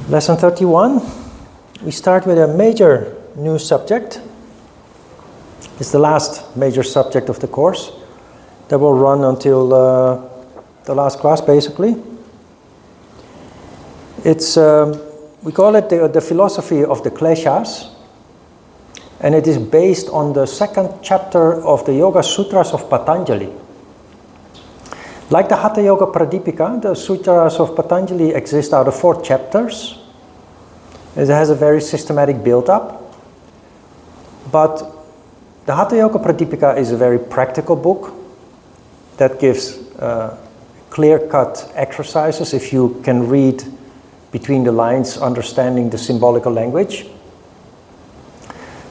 Lesson 31. We start with a major new subject. It's the last major subject of the course that will run until the last class, basically. It's we call it the philosophy of the Kleshas, and it is based on the second chapter of the Yoga Sutras of Patanjali. Like the Hatha Yoga Pradipika, the Sutras of Patanjali exist out of 4 chapters. It has a very systematic build-up. But the Hatha Yoga Pradipika is a very practical book that gives clear-cut exercises if you can read between the lines, understanding the symbolical language.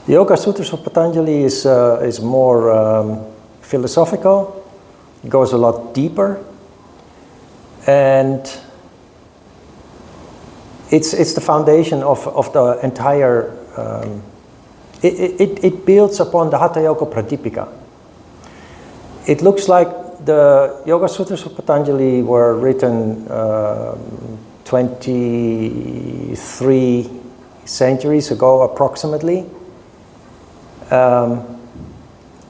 The Yoga Sutras of Patanjali is more philosophical. It goes a lot deeper, and it's the foundation of the entire. It builds upon the Hatha Yoga Pradipika. It looks like the Yoga Sutras of Patanjali were written 23 centuries ago, approximately.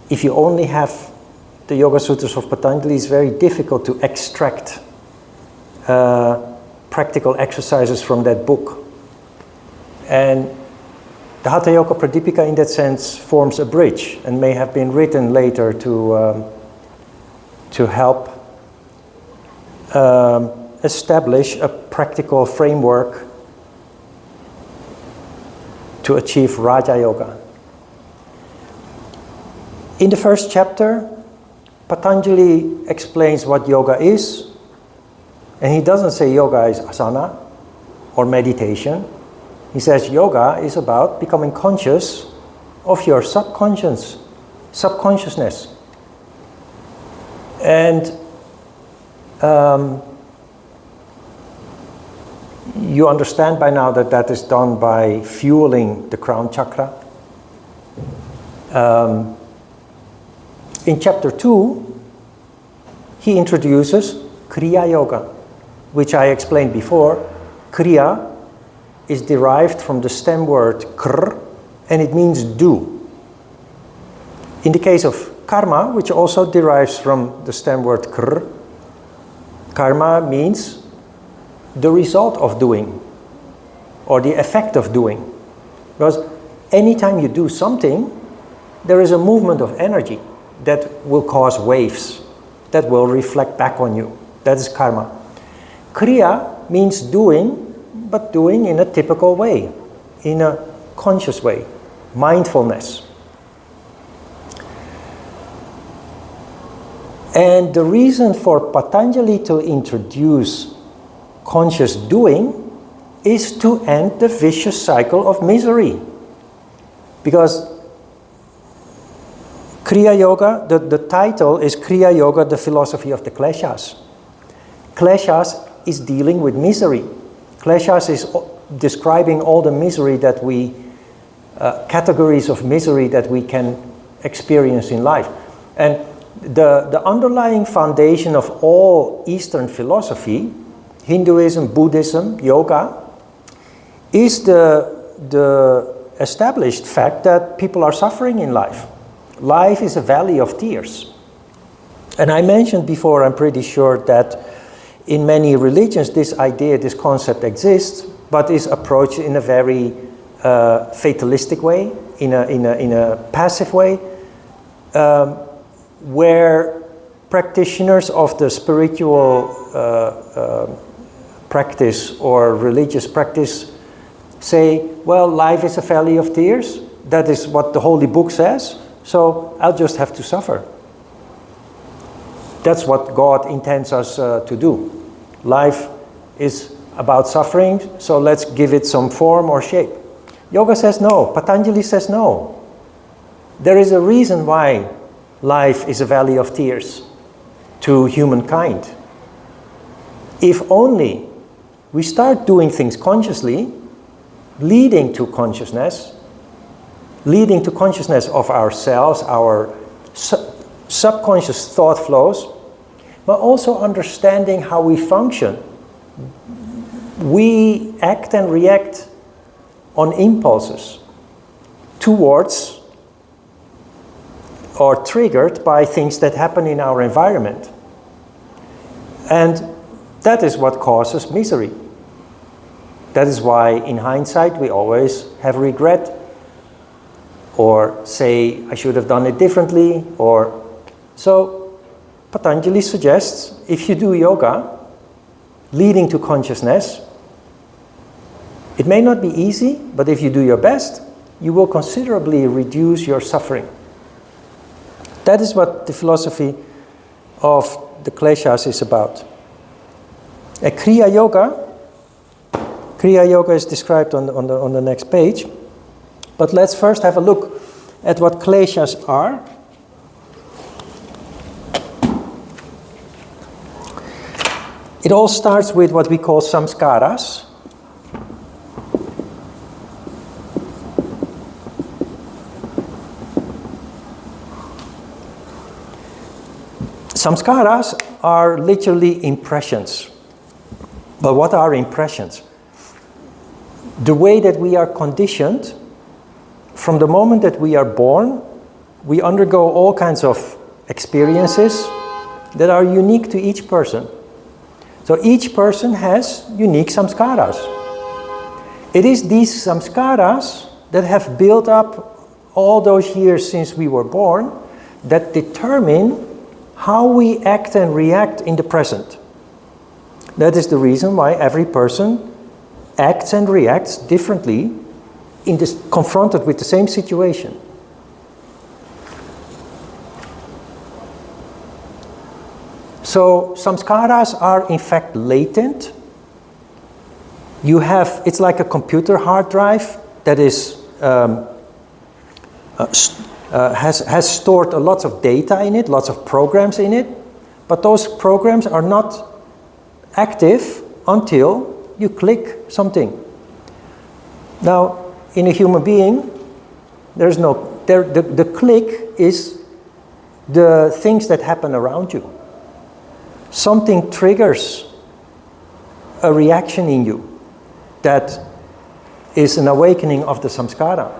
If you only have the Yoga Sutras of Patanjali, it's very difficult to extract practical exercises from that book. And the Hatha Yoga Pradipika, in that sense, forms a bridge and may have been written later to help establish a practical framework to achieve Raja Yoga. In the first chapter, Patanjali explains what yoga is, and he doesn't say yoga is asana or meditation. He says yoga is about becoming conscious of your subconsciousness. And you understand by now that that is done by fueling the crown chakra. In chapter 2, he introduces Kriya Yoga, which I explained before. Kriya is derived from the stem word kr, and it means do. In the case of karma, which also derives from the stem word kr, karma means the result of doing, or the effect of doing. Because anytime you do something, there is a movement of energy that will cause waves, that will reflect back on you. That is karma. Kriya means doing, but doing in a typical way, in a conscious way, mindfulness. And the reason for Patanjali to introduce conscious doing is to end the vicious cycle of misery. Because Kriya Yoga, the title is Kriya Yoga, the philosophy of the Kleshas. Kleshas is dealing with misery. Kleshas is describing all the misery that categories of misery that we can experience in life. And the underlying foundation of all Eastern philosophy, Hinduism, Buddhism, yoga, is the established fact that people are suffering in life. Life is a valley of tears. And I mentioned before, I'm pretty sure, that in many religions this idea, this concept exists, but is approached in a very fatalistic way, in a passive way, where practitioners of the spiritual practice or religious practice say, well, life is a valley of tears. That is what the Holy Book says. So I'll just have to suffer. That's what God intends us to do. Life is about suffering, so let's give it some form or shape. Yoga says no. Patanjali says no. There is a reason why life is a valley of tears to humankind. If only we start doing things consciously, leading to consciousness of ourselves, our subconscious thought flows, but also understanding how we function we act and react on impulses towards or triggered by things that happen in our environment. And that is what causes misery. That is why, in hindsight, we always have regret, or say, I should have done it differently, or... So, Patanjali suggests, if you do yoga, leading to consciousness, it may not be easy, but if you do your best, you will considerably reduce your suffering. That is what the philosophy of the Kleshas is about. A Kriya Yoga is described on the next page. But let's first have a look at what Kleshas are. It all starts with what we call samskaras. Samskaras are literally impressions. But what are impressions? The way that we are conditioned, from the moment that we are born, we undergo all kinds of experiences that are unique to each person. So each person has unique samskaras. It is these samskaras that have built up all those years since we were born that determine how we act and react in the present. That is the reason why every person acts and reacts differently confronted with the same situation. So samskaras are in fact latent. It's like a computer hard drive that is has stored a lot of data in it, lots of programs in it, but those programs are not active until you click something. Now, in a human being, the click is the things that happen around you. Something triggers a reaction in you that is an awakening of the samskara.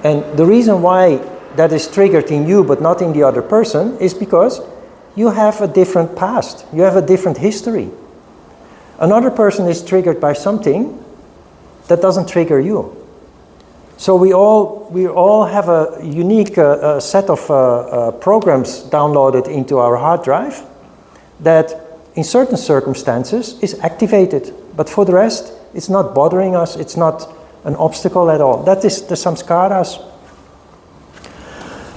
And the reason why that is triggered in you but not in the other person is because you have a different past, you have a different history. Another person is triggered by something that doesn't trigger you. So we all have a unique set of programs downloaded into our hard drive that in certain circumstances is activated, but for the rest it's not bothering us, it's not an obstacle at all. That is the samskaras.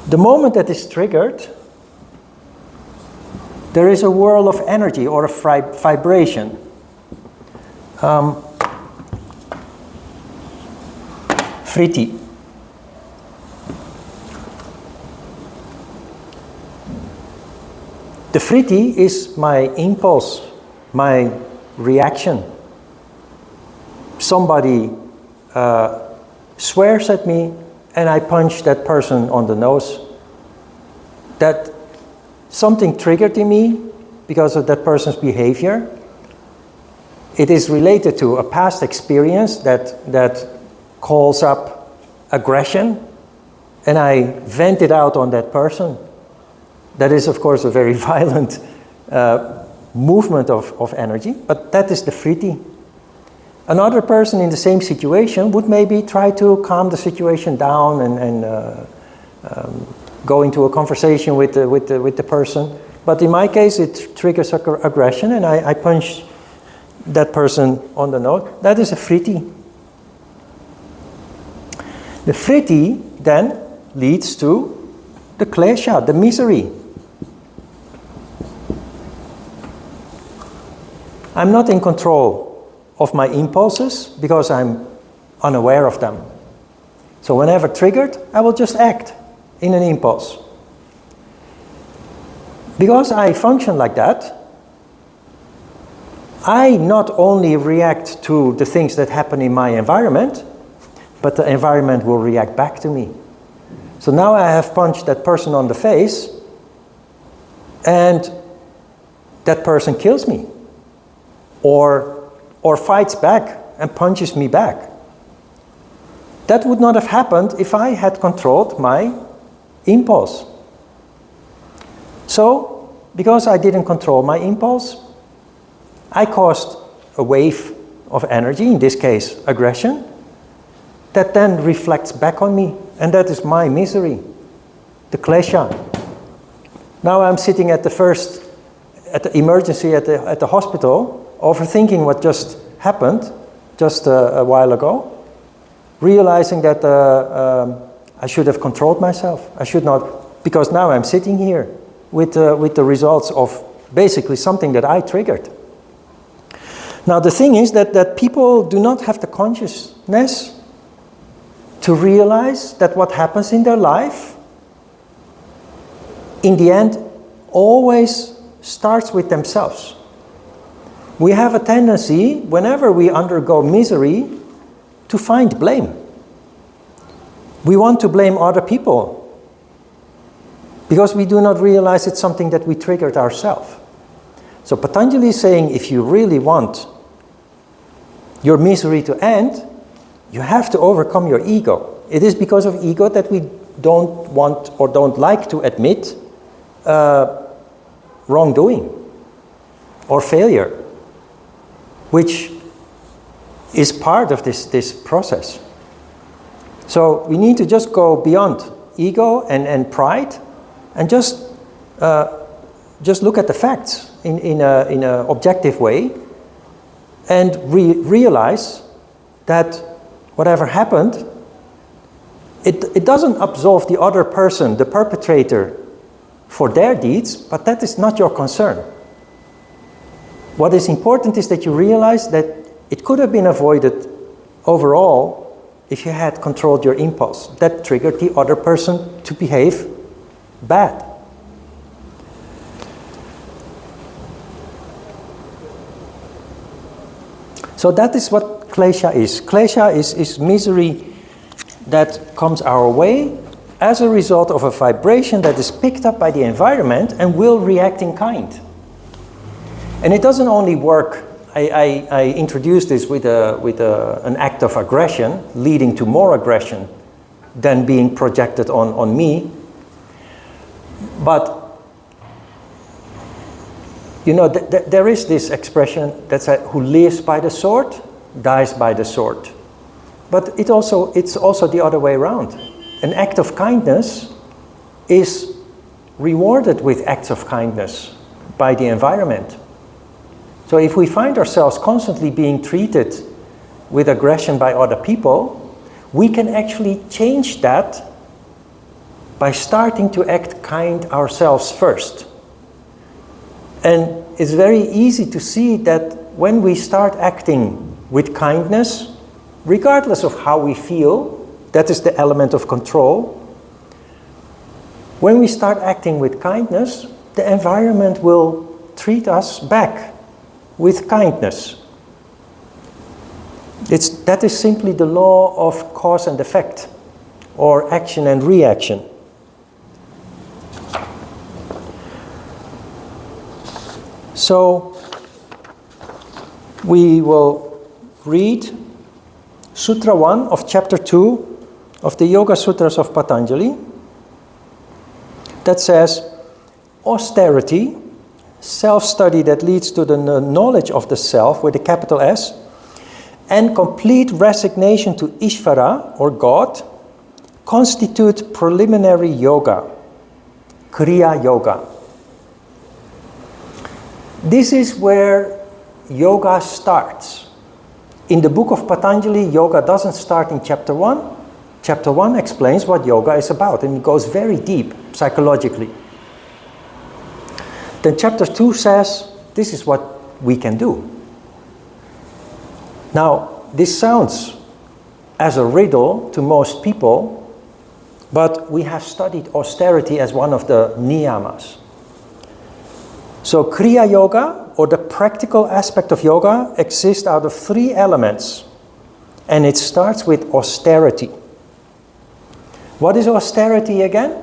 The moment that is triggered, there is a whirl of energy or a vibration. Vritti. The vritti is my impulse, my reaction. Somebody swears at me and I punch that person on the nose. That something triggered in me because of that person's behavior. It is related to a past experience that calls up aggression, and I vent it out on that person. That is, of course, a very violent movement of energy, but that is the vritti. Another person in the same situation would maybe try to calm the situation down and go into a conversation with the person. But in my case, it triggers aggression, and I punch that person on the nose. That is a vritti. The vritti then leads to the klesha, the misery. I'm not in control of my impulses because I'm unaware of them. So whenever triggered, I will just act in an impulse. Because I function like that, I not only react to the things that happen in my environment, but the environment will react back to me. So now I have punched that person on the face, and that person kills me. Or or fights back and punches me back. That would not have happened if I had controlled my impulse. So, because I didn't control my impulse, I caused a wave of energy, in this case aggression, that then reflects back on me, and that is my misery, the klesha. Now I'm sitting at the emergency at the hospital, overthinking what just happened just a while ago, realizing that I should have controlled myself. I should not, because now I'm sitting here with the results of basically something that I triggered. Now the thing is that people do not have the consciousness to realize that what happens in their life, in the end, always starts with themselves. We have a tendency, whenever we undergo misery, to find blame. We want to blame other people because we do not realize it's something that we triggered ourselves. So Patanjali is saying, if you really want your misery to end, you have to overcome your ego. It is because of ego that we don't want or don't like to admit wrongdoing or failure, which is part of this process. So we need to just go beyond ego and pride and just look at the facts in an objective way and realize that whatever happened, it doesn't absolve the other person, the perpetrator, for their deeds, but that is not your concern. What is important is that you realize that it could have been avoided overall if you had controlled your impulse. That triggered the other person to behave bad. So that is what klesha is. Klesha is misery that comes our way as a result of a vibration that is picked up by the environment and will react in kind. And it doesn't only work. I introduced this with an act of aggression leading to more aggression than being projected on me. But you know, there is this expression that says, "Who lives by the sword, dies by the sword." But it's also the other way around. An act of kindness is rewarded with acts of kindness by the environment. So if we find ourselves constantly being treated with aggression by other people, we can actually change that by starting to act kind ourselves first. And it's very easy to see that when we start acting with kindness, regardless of how we feel, that is the element of control. When we start acting with kindness, the environment will treat us back with kindness. That is simply the law of cause and effect, or action and reaction. So we will read Sutra 1 of chapter 2 of the Yoga Sutras of Patanjali, that says, austerity, self-study that leads to the knowledge of the self with a capital S, and complete resignation to Ishvara, or God, constitute preliminary yoga, Kriya Yoga. This is where yoga starts. In the book of Patanjali, yoga doesn't start in chapter 1. Chapter 1 explains what yoga is about, and it goes very deep psychologically. Then chapter 2 says, this is what we can do. Now, this sounds as a riddle to most people, but we have studied austerity as one of the niyamas. So Kriya Yoga, or the practical aspect of yoga, exists out of 3 elements. And it starts with austerity. What is austerity again?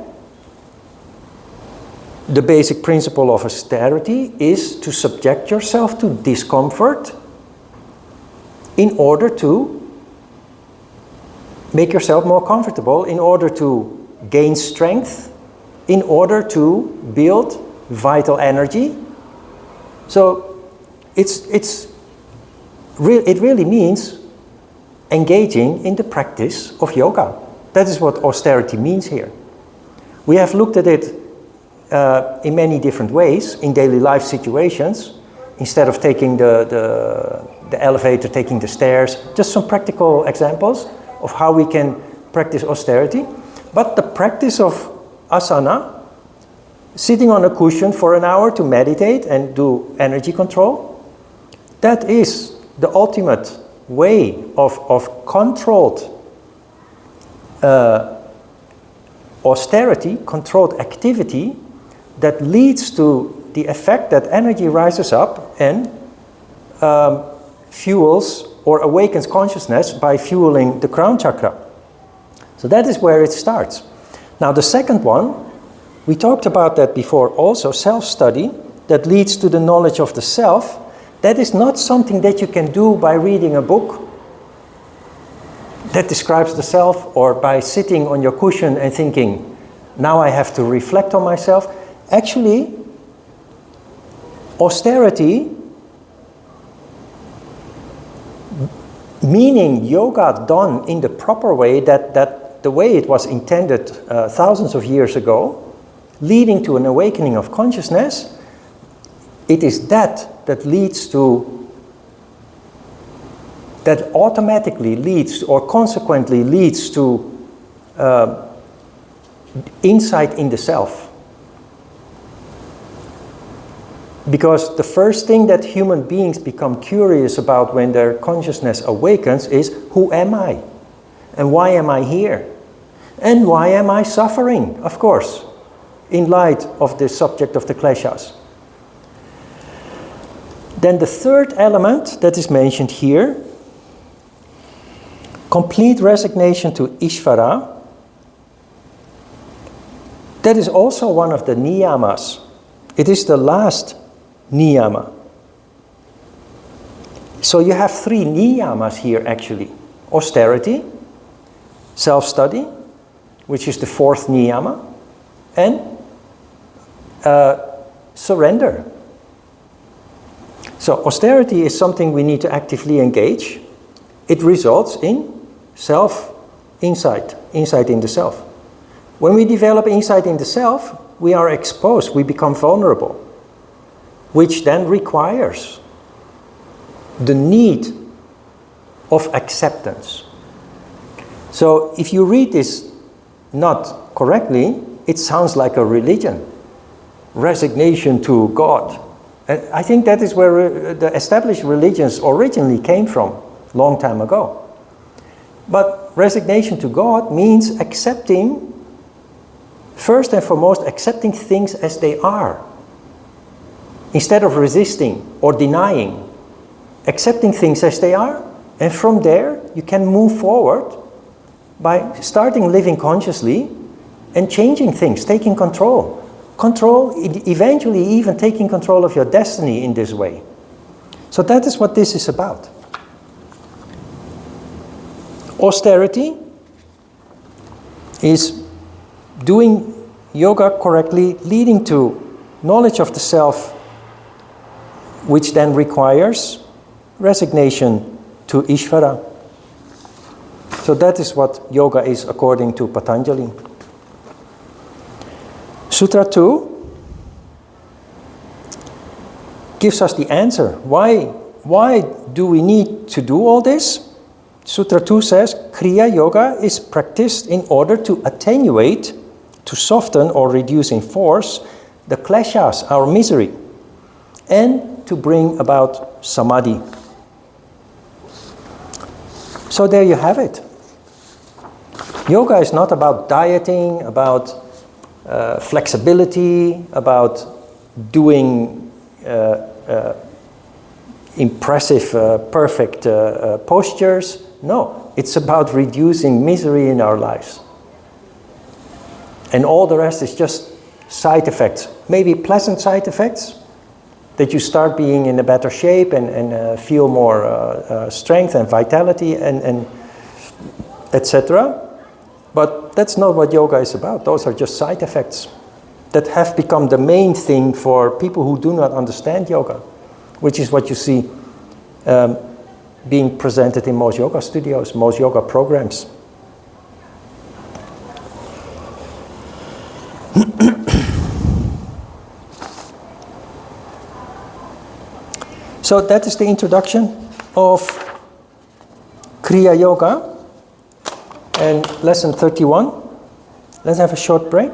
The basic principle of austerity is to subject yourself to discomfort in order to make yourself more comfortable, in order to gain strength, in order to build vital energy. So it really means engaging in the practice of yoga. That is what austerity means here. We have looked at it in many different ways in daily life situations. Instead of taking the elevator, taking the stairs, just some practical examples of how we can practice austerity. But the practice of asana, sitting on a cushion for an hour to meditate and do energy control, that is the ultimate way of controlled austerity, controlled activity that leads to the effect that energy rises up and fuels or awakens consciousness by fueling the crown chakra. So that is where it starts. Now the second one, we talked about that before also, self-study that leads to the knowledge of the self. That is not something that you can do by reading a book that describes the self, or by sitting on your cushion and thinking, now I have to reflect on myself. Actually, austerity, meaning yoga done in the proper way, that the way it was intended thousands of years ago, leading to an awakening of consciousness, it is that leads to, that automatically leads or consequently leads to insight in the self. Because the first thing that human beings become curious about when their consciousness awakens is, who am I? And why am I here? And why am I suffering? Of course, in light of the subject of the Kleshas. Then the third element that is mentioned here, complete resignation to Ishvara. That is also one of the niyamas. It is the last niyama. So you have three niyamas here actually. Austerity, self-study, which is the fourth niyama, and surrender. So austerity is something we need to actively engage. It results in self-insight, insight in the self. When we develop insight in the self, we are exposed, we become vulnerable, which then requires the need of acceptance. So if you read this not correctly, it sounds like a religion. Resignation to God. And I think that is where the established religions originally came from, long time ago. But resignation to God means accepting, first and foremost, accepting things as they are. Instead of resisting or denying, accepting things as they are, and from there you can move forward by starting living consciously and changing things, taking control. Control, eventually even taking control of your destiny in this way. So that is what this is about. Austerity is doing yoga correctly, leading to knowledge of the self, which then requires resignation to Ishvara. So that is what yoga is according to Patanjali. Sutra 2 gives us the answer. Why do we need to do all this? Sutra 2 says, Kriya Yoga is practiced in order to attenuate, to soften or reduce in force the kleshas, our misery, and to bring about samadhi. So there you have it. Yoga is not about dieting, about flexibility, about doing impressive, perfect postures. No, it's about reducing misery in our lives. And all the rest is just side effects. Maybe pleasant side effects that you start being in a better shape and feel more strength and vitality and etc. But that's not what yoga is about. Those are just side effects that have become the main thing for people who do not understand yoga, which is what you see being presented in most yoga studios, most yoga programs. So that is the introduction of Kriya Yoga and lesson 31. Let's have a short break.